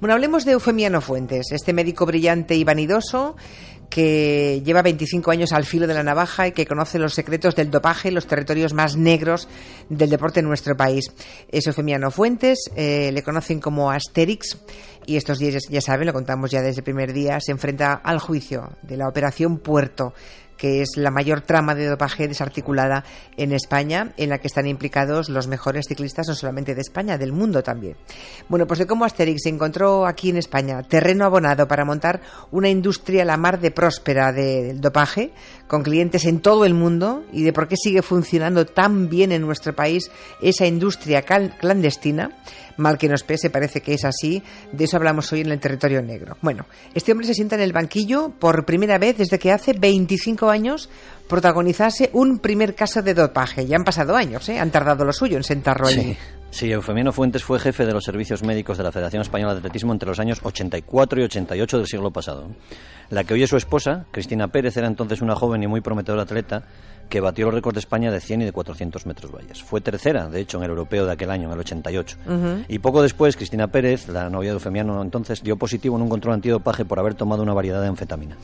Bueno, hablemos de Eufemiano Fuentes, este médico brillante y vanidoso que lleva 25 años al filo de la navaja y que conoce los secretos del dopaje en los territorios más negros del deporte en nuestro país. Es Eufemiano Fuentes, le conocen como Asterix, y estos días, ya saben, lo contamos ya desde el primer día, se enfrenta al juicio de la Operación Puerto, que es la mayor trama de dopaje desarticulada en España, en la que están implicados los mejores ciclistas, no solamente de España, del mundo también. Bueno, pues de cómo Asterix se encontró aquí en España terreno abonado para montar una industria la mar de próspera del dopaje, con clientes en todo el mundo, y de por qué sigue funcionando tan bien en nuestro país esa industria clandestina. Mal que nos pese, parece que es así. De eso hablamos hoy en el Territorio Negro. Bueno, este hombre se sienta en el banquillo por primera vez desde que hace 25 años protagonizase un primer caso de dopaje. Ya han pasado años, han tardado lo suyo en sentarlo allí. Sí, Eufemiano Fuentes fue jefe de los servicios médicos de la Federación Española de Atletismo entre los años 84 y 88 del siglo pasado. La que hoy es su esposa, Cristina Pérez, era entonces una joven y muy prometedora atleta que batió los récords de España de 100 y de 400 metros vallas. Fue tercera, de hecho, en el europeo de aquel año, en el 88. Y poco después, Cristina Pérez, la novia de Eufemiano entonces, dio positivo en un control antidopaje por haber tomado una variedad de anfetamina.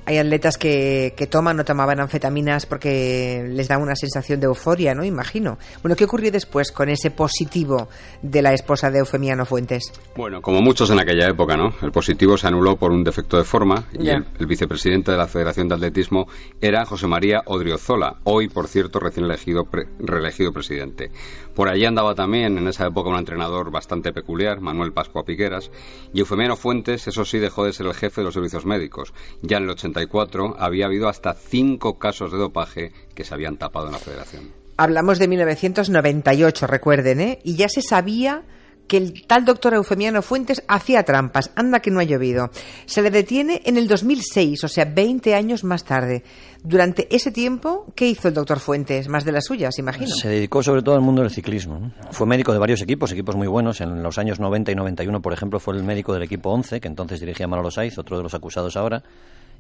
Hay atletas que toman o tomaban anfetaminas porque les da una sensación de euforia, ¿no? Imagino. Bueno, ¿qué ocurrió después con ese positivo de la esposa de Eufemiano Fuentes? Bueno, como muchos en aquella época, ¿no? El positivo se anuló por un defecto de forma y el vicepresidente de la Federación de Atletismo era José María Odriozola, hoy, por cierto, recién reelegido presidente. Por allí andaba también en esa época un entrenador bastante peculiar, Manuel Pascua Piqueras, y Eufemiano Fuentes, eso sí, dejó de ser el jefe de los servicios médicos. Ya en el 84 había habido hasta 5 casos de dopaje que se habían tapado en la federación. Hablamos de 1998, recuerden, y ya se sabía que el tal doctor Eufemiano Fuentes hacía trampas. Anda que no ha llovido. Se le detiene en el 2006, o sea, 20 años más tarde. Durante ese tiempo, ¿qué hizo el doctor Fuentes? Más de las suyas, imagino. Se dedicó sobre todo al mundo del ciclismo, ¿no? Fue médico de varios equipos muy buenos. En los años 90 y 91, por ejemplo, fue el médico del equipo 11, que entonces dirigía Manolo Saiz, otro de los acusados ahora,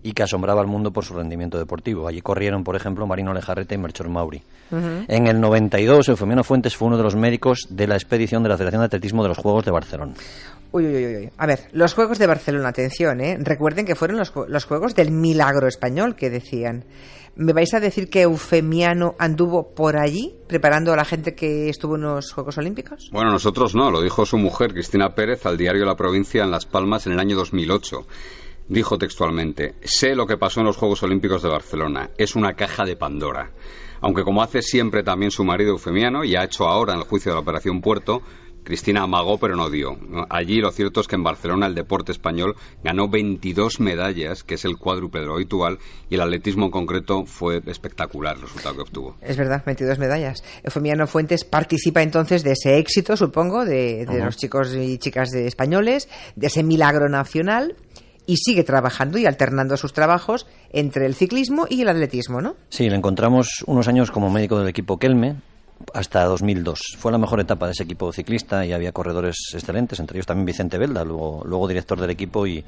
y que asombraba al mundo por su rendimiento deportivo. Allí corrieron, por ejemplo, Marino Lejarreta y Melchor Mauri. En el 92, Eufemiano Fuentes fue uno de los médicos de la expedición de la Federación de Atletismo de los Juegos de Barcelona. Uy. A ver, los Juegos de Barcelona, atención, recuerden que fueron los Juegos del milagro español, que decían. ¿Me vais a decir que Eufemiano anduvo por allí preparando a la gente que estuvo en los Juegos Olímpicos? Bueno, nosotros no, lo dijo su mujer, Cristina Pérez, al diario La Provincia en Las Palmas en el año 2008. Dijo textualmente: sé lo que pasó en los Juegos Olímpicos de Barcelona, es una caja de Pandora. Aunque, como hace siempre también su marido Eufemiano, y ha hecho ahora en el juicio de la Operación Puerto, Cristina amagó pero no dio. Allí lo cierto es que en Barcelona el deporte español ganó 22 medallas, que es el cuádruple de lo habitual, y el atletismo en concreto fue espectacular el resultado que obtuvo. Es verdad, 22 medallas. Eufemiano Fuentes participa entonces de ese éxito, supongo, de los chicos y chicas españoles, de ese milagro nacional, y sigue trabajando y alternando sus trabajos entre el ciclismo y el atletismo, ¿no? Sí, le encontramos unos años como médico del equipo Kelme, hasta 2002. Fue la mejor etapa de ese equipo ciclista y había corredores excelentes, entre ellos también Vicente Belda, luego director del equipo y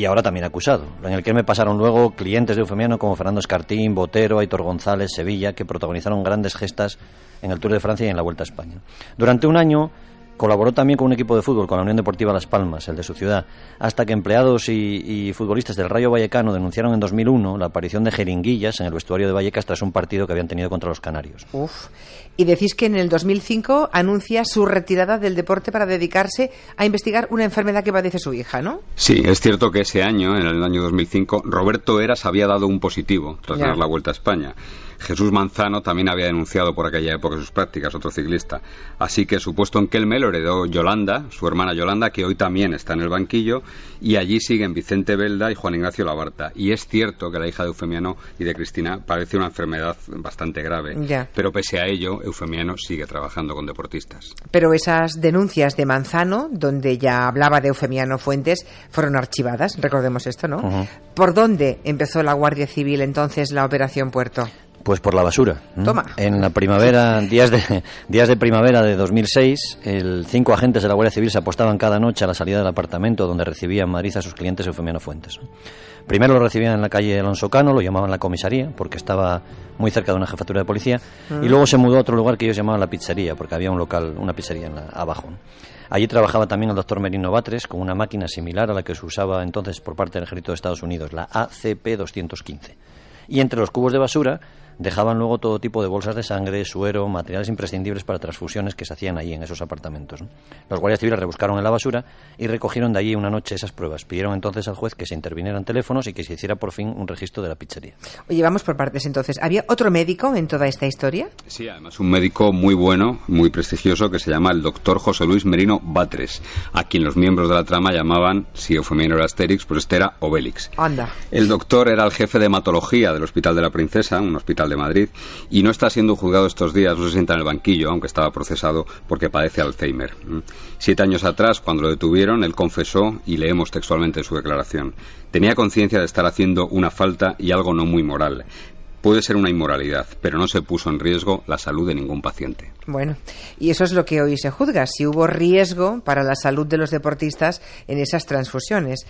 ahora también acusado. En el Kelme pasaron luego clientes de Eufemiano como Fernando Escartín, Botero, Aitor González, Sevilla, que protagonizaron grandes gestas en el Tour de Francia y en la Vuelta a España. Durante un año colaboró también con un equipo de fútbol, con la Unión Deportiva Las Palmas, el de su ciudad, hasta que empleados y futbolistas del Rayo Vallecano denunciaron en 2001 la aparición de jeringuillas en el vestuario de Vallecas tras un partido que habían tenido contra los canarios. Y decís que en el 2005 anuncia su retirada del deporte para dedicarse a investigar una enfermedad que padece su hija, ¿no? Sí, es cierto que ese año, en el año 2005, Roberto Heras había dado un positivo tras ganar la Vuelta a España. Jesús Manzano también había denunciado por aquella época sus prácticas, otro ciclista. Así que su puesto en Kelme lo heredó Yolanda, su hermana Yolanda, que hoy también está en el banquillo, y allí siguen Vicente Belda y Juan Ignacio Labarta. Y es cierto que la hija de Eufemiano y de Cristina padece una enfermedad bastante grave, pero pese a ello, Eufemiano sigue trabajando con deportistas. Pero esas denuncias de Manzano, donde ya hablaba de Eufemiano Fuentes, fueron archivadas, recordemos esto, ¿no? ¿Por dónde empezó la Guardia Civil entonces la Operación Puerto? Pues por la basura. Toma. En la primavera, días de primavera de 2006, 5 agentes de la Guardia Civil se apostaban cada noche a la salida del apartamento donde recibía en Madrid a sus clientes Eufemiano Fuentes. Primero lo recibían en la calle Alonso Cano, lo llamaban la comisaría, porque estaba muy cerca de una jefatura de policía, y luego se mudó a otro lugar que ellos llamaban la pizzería, porque había un local, una pizzería abajo. Allí trabajaba también el doctor Merino Batres con una máquina similar a la que se usaba entonces por parte del ejército de Estados Unidos, la ACP-215. Y entre los cubos de basura dejaban luego todo tipo de bolsas de sangre, suero, materiales imprescindibles para transfusiones que se hacían allí en esos apartamentos, ¿no? Los guardias civiles rebuscaron en la basura y recogieron de allí una noche esas pruebas. Pidieron entonces al juez que se intervinieran teléfonos y que se hiciera por fin un registro de la pizzería. Oye, vamos por partes entonces. ¿Había otro médico en toda esta historia? Sí, además un médico muy bueno, muy prestigioso, que se llama el doctor José Luis Merino Batres, a quien los miembros de la trama llamaban, si Eufemiano era Asterix, pues este era Obélix. Anda. El doctor era el jefe de hematología del Hospital de la Princesa, un hospital de Madrid, y no está siendo juzgado estos días, no se sienta en el banquillo, aunque estaba procesado porque padece Alzheimer. 7 años atrás, cuando lo detuvieron, él confesó, y leemos textualmente su declaración: tenía conciencia de estar haciendo una falta y algo no muy moral. Puede ser una inmoralidad, pero no se puso en riesgo la salud de ningún paciente. Bueno, y eso es lo que hoy se juzga, si hubo riesgo para la salud de los deportistas en esas transfusiones.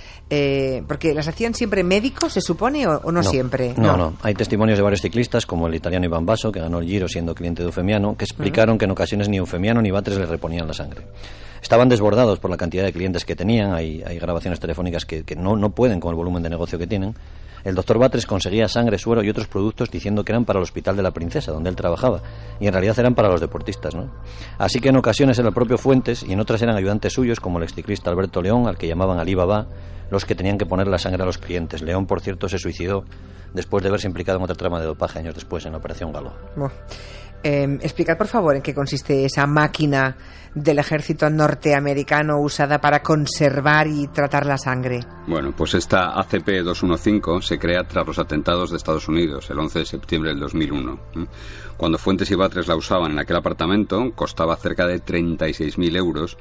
Porque las hacían siempre médicos, ¿se supone, o no siempre? No. Hay testimonios de varios ciclistas, como el italiano Iván Basso, que ganó el Giro siendo cliente de Eufemiano, que explicaron que en ocasiones ni Eufemiano ni Batres le reponían la sangre. Estaban desbordados por la cantidad de clientes que tenían, hay grabaciones telefónicas que no pueden con el volumen de negocio que tienen. El doctor Batres conseguía sangre, suero y otros productos diciendo que eran para el Hospital de la Princesa, donde él trabajaba, y en realidad eran para los deportistas, ¿no? Así que en ocasiones era el propio Fuentes y en otras eran ayudantes suyos, como el exciclista Alberto León, al que llamaban Ali Baba, los que tenían que poner la sangre a los clientes. León, por cierto, se suicidó después de verse implicado en otra trama de dopaje años después en la Operación Galo. Explicar, por favor, en qué consiste esa máquina del ejército norteamericano usada para conservar y tratar la sangre. Bueno, pues esta ACP-215 se crea tras los atentados de Estados Unidos, el 11 de septiembre del 2001. Cuando Fuentes y Batres la usaban en aquel apartamento, costaba cerca de 36.000 euros.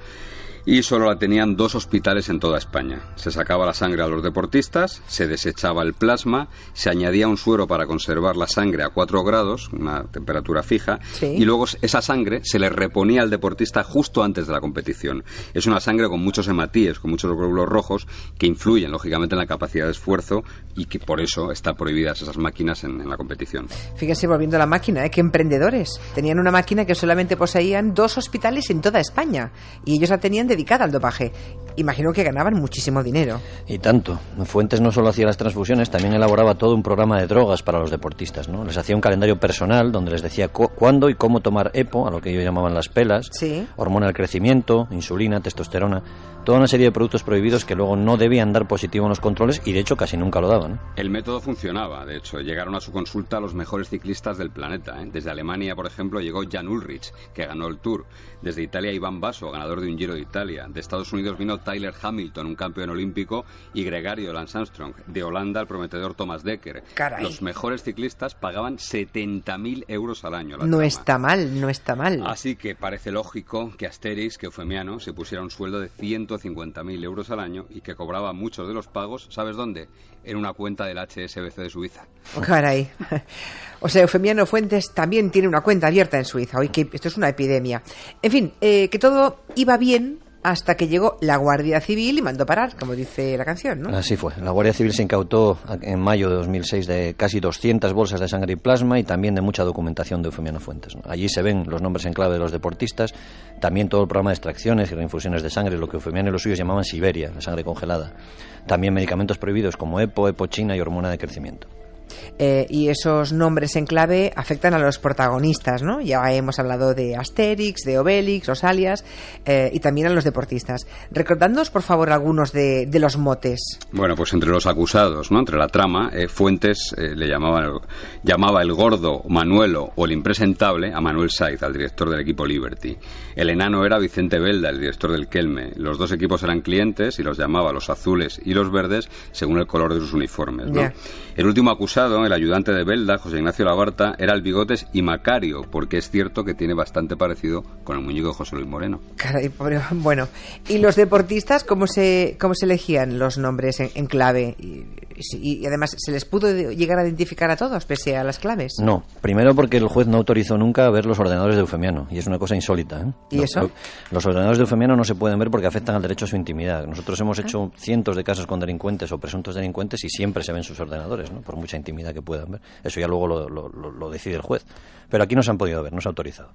Y solo la tenían 2 hospitales en toda España. Se sacaba la sangre a los deportistas, se desechaba el plasma, se añadía un suero para conservar la sangre a 4 grados, una temperatura fija, sí, y luego esa sangre se le reponía al deportista justo antes de la competición. Es una sangre con muchos hematíes, con muchos glóbulos rojos, que influyen lógicamente en la capacidad de esfuerzo y que por eso están prohibidas esas máquinas en la competición. Fíjense, volviendo a la máquina, qué emprendedores. Tenían una máquina que solamente poseían 2 hospitales en toda España y ellos la tenían dedicada al dopaje. Imagino que ganaban muchísimo dinero. Y tanto. Fuentes no solo hacía las transfusiones, también elaboraba todo un programa de drogas para los deportistas, ¿no? Les hacía un calendario personal donde les decía cuándo y cómo tomar EPO, a lo que ellos llamaban las pelas, sí, hormona del crecimiento, insulina, testosterona, toda una serie de productos prohibidos que luego no debían dar positivo en los controles y de hecho casi nunca lo daban. El método funcionaba, de hecho, llegaron a su consulta los mejores ciclistas del planeta. Desde Alemania, por ejemplo, llegó Jan Ullrich, que ganó el Tour. Desde Italia, Iván Basso, ganador de un Giro de Italia. De Estados Unidos vino Tyler Hamilton, un campeón olímpico, y Gregario Lance Armstrong. De Holanda, el prometedor Thomas Dekker. Caray. Los mejores ciclistas pagaban 70.000 euros al año. No está mal, no está mal. Así que parece lógico que Asterix, que Eufemiano, se pusiera un sueldo de 150.000 euros al año y que cobraba muchos de los pagos, ¿sabes dónde? En una cuenta del HSBC de Suiza. Caray. O sea, Eufemiano Fuentes también tiene una cuenta abierta en Suiza. Hoy que esto es una epidemia. En fin, que todo iba bien hasta que llegó la Guardia Civil y mandó parar, como dice la canción, ¿no? Así fue. La Guardia Civil se incautó en mayo de 2006 de casi 200 bolsas de sangre y plasma y también de mucha documentación de Eufemiano Fuentes, ¿no? Allí se ven los nombres en clave de los deportistas, también todo el programa de extracciones y reinfusiones de sangre, lo que Eufemiano y los suyos llamaban Siberia, la sangre congelada. También medicamentos prohibidos como EPO, epochina y hormona de crecimiento. Y esos nombres en clave afectan a los protagonistas, ¿no? Ya hemos hablado de Asterix, de Obélix, los alias, y también a los deportistas. Recordadnos, por favor, algunos de los motes. Bueno, pues entre los acusados, ¿no? Entre la trama, Fuentes le llamaba el gordo Manuelo o el impresentable a Manuel Saiz, al director del equipo Liberty. El enano era Vicente Belda, el director del Kelme. Los dos equipos eran clientes y los llamaba los azules y los verdes según el color de sus uniformes, ¿no? Yeah. El último acusado, el ayudante de Belda, José Ignacio Labarta, era el Bigotes y Macario, porque es cierto que tiene bastante parecido con el muñeco de José Luis Moreno. Caray, pobre, bueno. ¿Y los deportistas cómo se elegían los nombres en clave? Y además, ¿se les pudo llegar a identificar a todos pese a las claves? No, primero porque el juez no autorizó nunca ver los ordenadores de Eufemiano, y es una cosa insólita, ¿eh? ¿Y eso? Los ordenadores de Eufemiano no se pueden ver porque afectan al derecho a su intimidad. Nosotros hemos hecho cientos de casos con delincuentes o presuntos delincuentes y siempre se ven sus ordenadores, ¿no? Por mucha intimidad intimidad que puedan ver. Eso ya luego lo decide el juez. Pero aquí no se han podido ver, no se ha autorizado.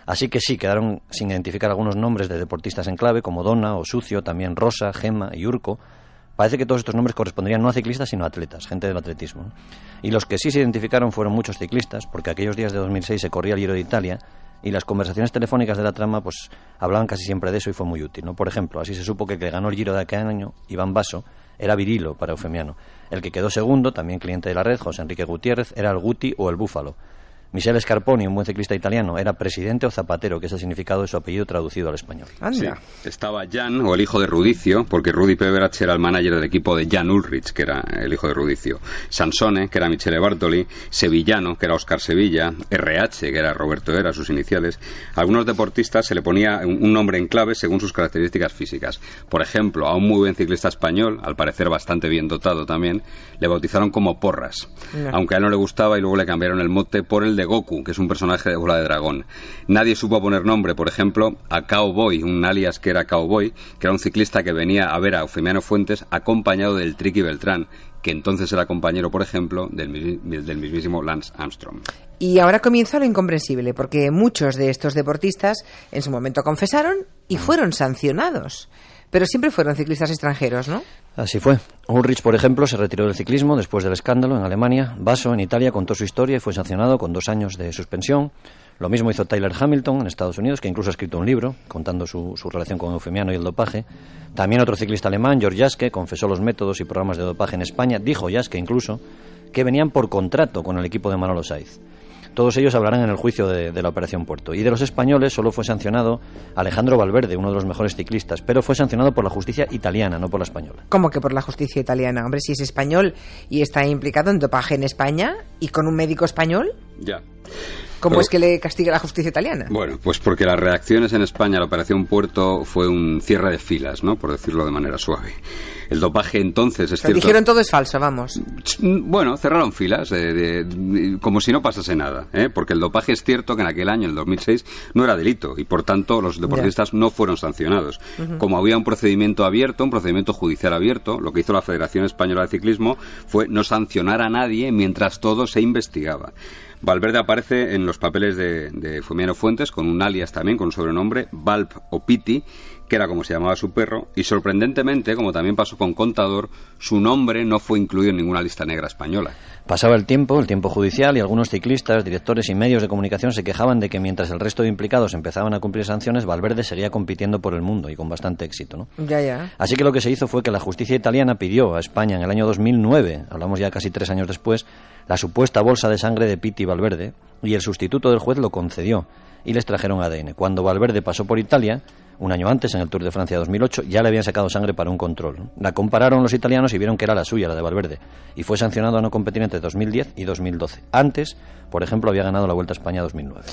Así que sí, quedaron sin identificar algunos nombres de deportistas en clave, como Donna o Sucio, también Rosa, Gemma y Urco. Parece que todos estos nombres corresponderían no a ciclistas, sino a atletas, gente del atletismo. Y los que sí se identificaron fueron muchos ciclistas, porque aquellos días de 2006 se corría el Giro de Italia, y las conversaciones telefónicas de la trama pues hablaban casi siempre de eso y fue muy útil, ¿no? Por ejemplo, así se supo que el que ganó el Giro de aquel año, Iván Basso, era Virilo para Eufemiano. El que quedó segundo, también cliente de la red, José Enrique Gutiérrez, era el Guti o el Búfalo. Michele Scarponi, un buen ciclista italiano, era presidente o zapatero, que es el significado de su apellido traducido al español. Sí. Estaba Jan, o el hijo de Rudicio, porque Rudi Peverach era el manager del equipo de Jan Ullrich, que era el hijo de Rudicio. Sansone, que era Michele Bartoli. Sevillano, que era Oscar Sevilla. RH, que era Roberto Era, sus iniciales. A algunos deportistas se le ponía un nombre en clave según sus características físicas. Por ejemplo, a un muy buen ciclista español, al parecer bastante bien dotado también, le bautizaron como Porras. No. Aunque a él no le gustaba y luego le cambiaron el mote por el de Goku, que es un personaje de Bola de Dragón. Nadie supo poner nombre, por ejemplo, a Cowboy, un alias que era Cowboy, que era un ciclista que venía a ver a Eufemiano Fuentes acompañado del Triqui Beltrán, que entonces era compañero, por ejemplo, del mismísimo Lance Armstrong. Y ahora comienza lo incomprensible, porque muchos de estos deportistas en su momento confesaron y fueron sancionados. Pero siempre fueron ciclistas extranjeros, ¿no? Así fue. Ullrich, por ejemplo, se retiró del ciclismo después del escándalo en Alemania. Basso, en Italia, contó su historia y fue sancionado con 2 años de suspensión. Lo mismo hizo Tyler Hamilton en Estados Unidos, que incluso ha escrito un libro contando su relación con Eufemiano y el dopaje. También otro ciclista alemán, Georg Jaske, confesó los métodos y programas de dopaje en España. Dijo Jaske incluso que venían por contrato con el equipo de Manolo Saiz. Todos ellos hablarán en el juicio de la Operación Puerto. Y de los españoles solo fue sancionado Alejandro Valverde, uno de los mejores ciclistas, pero fue sancionado por la justicia italiana, no por la española. ¿Cómo que por la justicia italiana? Hombre, si es español y está implicado en dopaje en España y con un médico español... Ya. ¿Cómo es que le castiga la justicia italiana? Bueno, pues porque las reacciones en España a la Operación Puerto fue un cierre de filas, ¿no? Por decirlo de manera suave. El dopaje entonces es cierto... Dijeron todo es falso, vamos. Bueno, cerraron filas, como si no pasase nada, ¿eh? Porque el dopaje es cierto que en aquel año, en el 2006, no era delito y por tanto los deportistas no fueron sancionados. Como había un procedimiento abierto, un procedimiemiento judicial abierto, lo que hizo la Federación Española de Ciclismo fue no sancionar a nadie mientras todo se investigaba. Valverde aparece en los papeles de Eufemiano Fuentes con un alias también, con un sobrenombre, Valp o Piti, que era como se llamaba su perro, y sorprendentemente, como también pasó con Contador, su nombre no fue incluido en ninguna lista negra española. Pasaba el tiempo judicial, y algunos ciclistas, directores y medios de comunicación se quejaban de que mientras el resto de implicados empezaban a cumplir sanciones, Valverde seguía compitiendo por el mundo y con bastante éxito, ¿no? Ya. Así que lo que se hizo fue que la justicia italiana pidió a España en el año 2009, hablamos ya casi 3 años después, la supuesta bolsa de sangre de Pitti y Valverde, y el sustituto del juez lo concedió y les trajeron ADN. Cuando Valverde pasó por Italia, un año antes, en el Tour de Francia 2008, ya le habían sacado sangre para un control. La compararon los italianos y vieron que era la suya, la de Valverde, y fue sancionado a no competir entre 2010 y 2012. Antes, por ejemplo, había ganado la Vuelta a España 2009.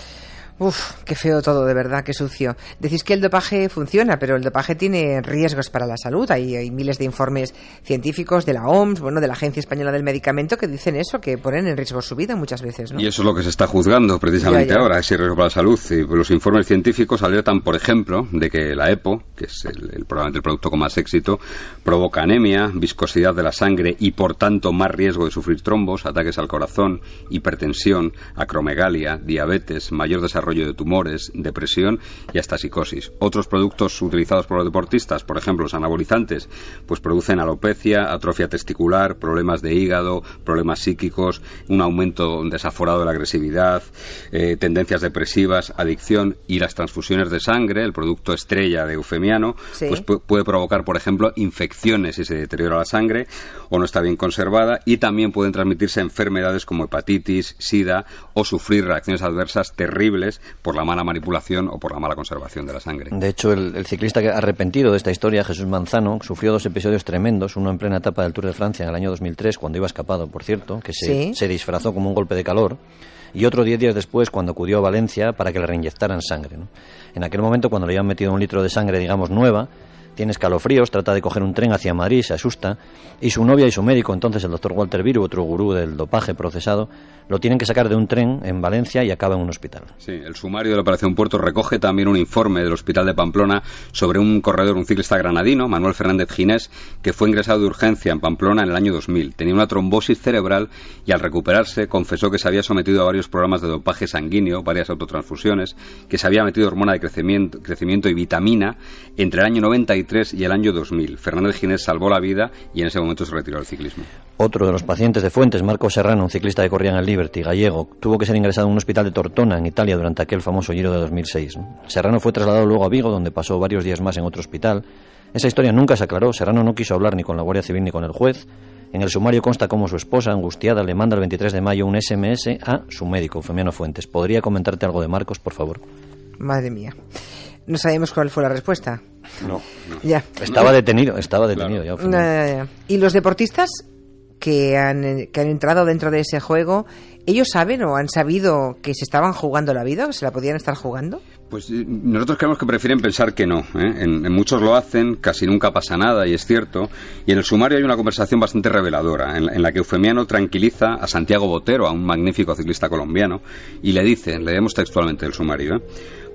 Uf, qué feo todo, de verdad, qué sucio. Decís que el dopaje funciona, pero el dopaje tiene riesgos para la salud. Hay miles de informes científicos de la OMS, de la Agencia Española del Medicamento, que dicen eso, que ponen en riesgo su vida muchas veces, ¿no? Y eso es lo que se está juzgando precisamente ahora, ese riesgo para la salud. Y los informes científicos alertan, por ejemplo, de que la EPO, que es probablemente el producto con más éxito, provoca anemia, viscosidad de la sangre y, por tanto, más riesgo de sufrir trombos, ataques al corazón, hipertensión, acromegalia, diabetes, mayor desarrollo de tumores, depresión y hasta psicosis. Otros productos utilizados por los deportistas, por ejemplo los anabolizantes, pues producen alopecia, atrofia testicular, problemas de hígado, problemas psíquicos, un aumento desaforado de la agresividad, tendencias depresivas, adicción, y las transfusiones de sangre, el producto estrella de Eufemiano, pues puede provocar, por ejemplo, infecciones si se deteriora la sangre o no está bien conservada, y también pueden transmitirse enfermedades como hepatitis, sida, o sufrir reacciones adversas terribles por la mala manipulación o por la mala conservación de la sangre. De hecho, el ciclista que arrepentido de esta historia, Jesús Manzano, sufrió 2 episodios tremendos, uno en plena etapa del Tour de Francia en el año 2003, cuando iba escapado, por cierto, que se disfrazó como un golpe de calor, y otro 10 días después, cuando acudió a Valencia para que le reinyectaran sangre, ¿no? En aquel momento, cuando le habían metido 1 litro de sangre, digamos, nueva, tiene escalofríos, trata de coger un tren hacia Madrid, se asusta, y su novia y su médico, entonces el doctor Walter Viru, otro gurú del dopaje procesado, lo tienen que sacar de un tren en Valencia y acaba en un hospital. Sí, el sumario de la Operación Puerto recoge también un informe del Hospital de Pamplona sobre un corredor, un ciclista granadino, Manuel Fernández Ginés, que fue ingresado de urgencia en Pamplona en el año 2000. Tenía una trombosis cerebral y al recuperarse confesó que se había sometido a varios programas de dopaje sanguíneo, varias autotransfusiones, que se había metido hormona de crecimiento y vitamina entre el año 93 y el año 2000. Fernández Ginés salvó la vida y en ese momento se retiró del ciclismo. Otro de los pacientes de Fuentes, Marco Serrano, un ciclista que corría en el Liberty, gallego, tuvo que ser ingresado en un hospital de Tortona, en Italia, durante aquel famoso Giro de 2006. Serrano fue trasladado luego a Vigo, donde pasó varios días más en otro hospital. Esa historia nunca se aclaró. Serrano no quiso hablar ni con la Guardia Civil ni con el juez. En el sumario consta cómo su esposa, angustiada, le manda el 23 de mayo un SMS a su médico, Eufemiano Fuentes. ¿Podría comentarte algo de Marcos, por favor? Madre mía. No sabemos cuál fue la respuesta. No. Ya. Estaba detenido Claro. ya. Ya. ¿Y los deportistas que han entrado dentro de ese juego, ellos saben o han sabido que se estaban jugando la vida, o que se la podían estar jugando? Pues nosotros creemos que prefieren pensar que no, ¿eh? En muchos lo hacen, casi nunca pasa nada, y es cierto. Y en el sumario hay una conversación bastante reveladora, en la que Eufemiano tranquiliza a Santiago Botero, a un magnífico ciclista colombiano, y le dice, leemos textualmente el sumario,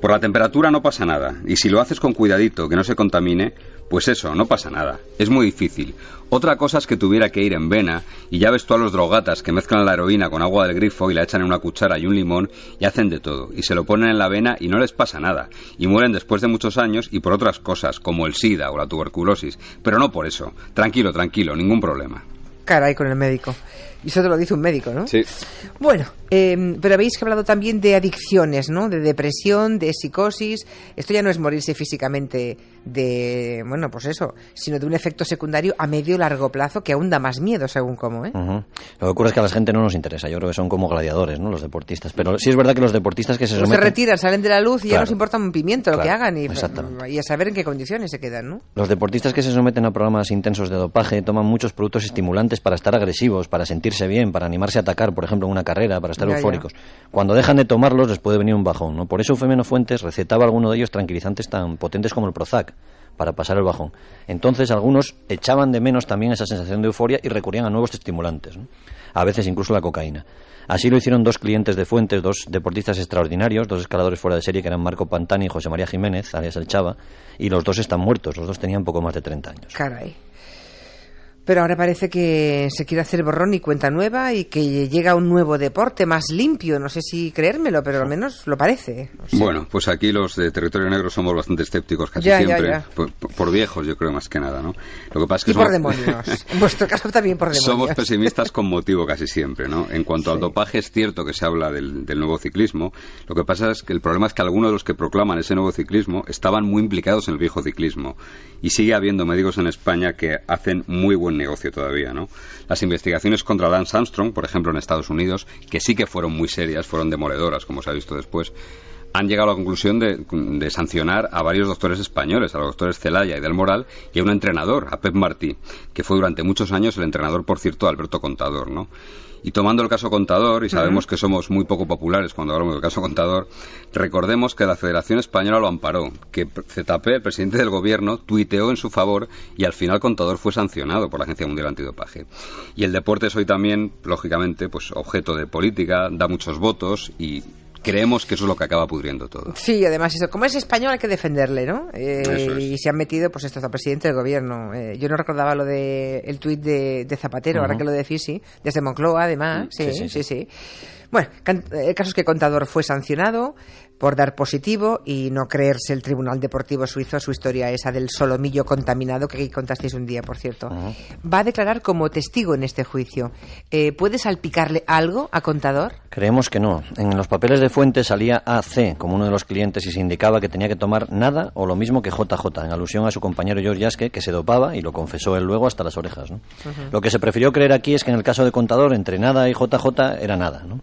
por la temperatura no pasa nada, y si lo haces con cuidadito, que no se contamine, pues eso, no pasa nada. Es muy difícil. Otra cosa es que tuviera que ir en vena, y ya ves tú a los drogatas que mezclan la heroína con agua del grifo y la echan en una cuchara y un limón, y hacen de todo, y se lo ponen en la vena y no les pasa nada, y mueren después de muchos años y por otras cosas, como el SIDA o la tuberculosis, pero no por eso. Tranquilo, ningún problema. Caray, con el médico. Y eso te lo dice un médico, ¿no? Sí. Bueno, pero habéis hablado también de adicciones, ¿no? De depresión, de psicosis. Esto ya no es morirse físicamente de, bueno, pues eso, sino de un efecto secundario a medio largo plazo que aún da más miedo, según cómo, ¿eh? Uh-huh. Lo que ocurre es que a la gente no nos interesa. Yo creo que son como gladiadores, ¿no? Los deportistas. Pero sí es verdad que los deportistas que se someten... se retiran, salen de la luz y ya Claro. nos importa un pimiento lo que hagan y a saber en qué condiciones se quedan, ¿no? Los deportistas que se someten a programas intensos de dopaje toman muchos productos estimulantes para estar agresivos, para sentirse bien, para animarse a atacar, por ejemplo, en una carrera, para estar eufóricos. Cuando dejan de tomarlos les puede venir un bajón, ¿no? Por eso Eufemiano Fuentes recetaba a alguno de ellos tranquilizantes tan potentes como el Prozac, para pasar el bajón. Entonces algunos echaban de menos también esa sensación de euforia y recurrían a nuevos estimulantes, ¿no? A veces incluso la cocaína. Así lo hicieron dos clientes de Fuentes, dos deportistas extraordinarios, dos escaladores fuera de serie que eran Marco Pantani y José María Jiménez, alias El Chava, y los dos están muertos, los dos tenían poco más de 30 años. Caray. Pero ahora parece que se quiere hacer borrón y cuenta nueva y que llega un nuevo deporte más limpio. No sé si creérmelo, pero al menos lo parece. O sea. Bueno, pues aquí los de Territorio Negro somos bastante escépticos casi siempre. Ya. Por viejos, yo creo, más que nada, ¿no? Lo que pasa es que y por demonios. En vuestro caso también por demonios. Somos pesimistas con motivo casi siempre, ¿no? En cuanto al dopaje, es cierto que se habla del nuevo ciclismo. Lo que pasa es que el problema es que algunos de los que proclaman ese nuevo ciclismo estaban muy implicados en el viejo ciclismo. Y sigue habiendo médicos en España que hacen muy buen negocio todavía, ¿no? Las investigaciones contra Lance Armstrong, por ejemplo, en Estados Unidos, que sí que fueron muy serias, fueron demoledoras, como se ha visto después, han llegado a la conclusión de sancionar a varios doctores españoles, a los doctores Celaya y del Moral, y a un entrenador, a Pep Martí, que fue durante muchos años el entrenador, por cierto, de Alberto Contador, ¿no? Y tomando el caso Contador, y sabemos que somos muy poco populares cuando hablamos del caso Contador, recordemos que la Federación Española lo amparó, que ZP, el presidente del gobierno, tuiteó en su favor y al final Contador fue sancionado por la Agencia Mundial Antidopaje. Y el deporte es hoy también, lógicamente, pues objeto de política, da muchos votos y creemos que eso es lo que acaba pudriendo todo. Sí, además, eso, como es español hay que defenderle, ¿no? Eso es. Y se han metido, pues esto, al presidente del gobierno. Yo no recordaba lo de el tuit de Zapatero, ahora que lo decís, sí. Desde Moncloa, además. Sí. Bueno, el caso es que Contador fue sancionado por dar positivo y no creerse el Tribunal Deportivo Suizo su historia esa del solomillo contaminado que aquí contasteis un día, por cierto. Va a declarar como testigo en este juicio. ¿Puede salpicarle algo a Contador? Creemos que no. En los papeles de Fuentes salía AC como uno de los clientes y se indicaba que tenía que tomar nada o lo mismo que JJ, en alusión a su compañero George Yasque, que se dopaba y lo confesó él luego hasta las orejas, ¿no? Lo que se prefirió creer aquí es que en el caso de Contador, entre nada y JJ era nada, ¿no?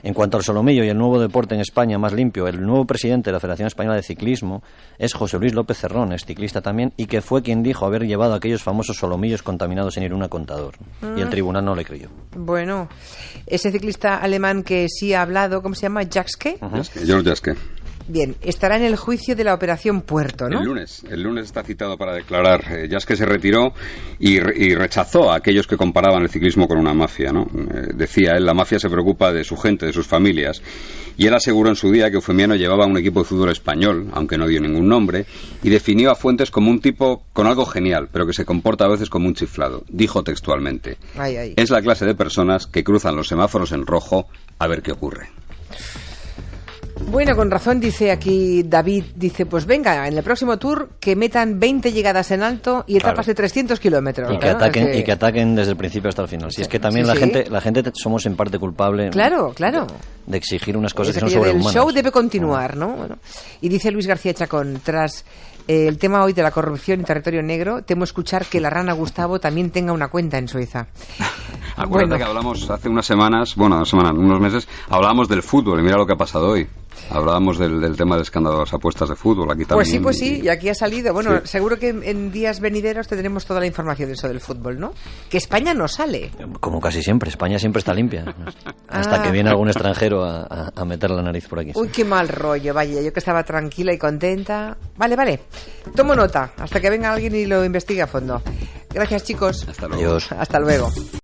En cuanto al solomillo y el nuevo deporte en España más limpio, el nuevo presidente de la Federación Española de Ciclismo es José Luis López Cerrón, es ciclista también, y que fue quien dijo haber llevado aquellos famosos solomillos contaminados en Irún a Contador. Y el tribunal no le creyó. Bueno, ese ciclista alemán que sí ha hablado, ¿cómo se llama? ¿Yasque? George Yasque. Bien, estará en el juicio de la Operación Puerto, ¿no? El lunes está citado para declarar. Ya es que se retiró y rechazó a aquellos que comparaban el ciclismo con una mafia, ¿no? Decía él, la mafia se preocupa de su gente, de sus familias. Y él aseguró en su día que Eufemiano llevaba un equipo de fútbol español, aunque no dio ningún nombre, y definió a Fuentes como un tipo con algo genial, pero que se comporta a veces como un chiflado. Dijo textualmente, es la clase de personas que cruzan los semáforos en rojo a ver qué ocurre. Bueno, con razón dice aquí David, dice, pues venga, en el próximo Tour que metan 20 llegadas en alto y etapas de 300 kilómetros. Y que ataquen desde el principio hasta el final. Si es que también la gente somos en parte culpable. Claro. De exigir unas cosas que son sobrehumanas. El show debe continuar, ¿no? Bueno. Y dice Luis García Chacón, tras el tema hoy de la corrupción en territorio negro, temo escuchar que la rana Gustavo también tenga una cuenta en Suiza. Acuérdate que hablamos hace unos meses, hablábamos del fútbol y mira lo que ha pasado hoy. Hablábamos del tema del escándalo de las apuestas de fútbol. Aquí también, pues sí, y aquí ha salido. Bueno, seguro que en días venideros tendremos toda la información de eso del fútbol, ¿no? Que España no sale. Como casi siempre, España siempre está limpia. Hasta que viene algún extranjero a meter la nariz por aquí. Uy, qué mal rollo, vaya, yo que estaba tranquila y contenta. Vale, tomo nota, hasta que venga alguien y lo investigue a fondo. Gracias, chicos. Hasta luego. Adiós. Hasta luego.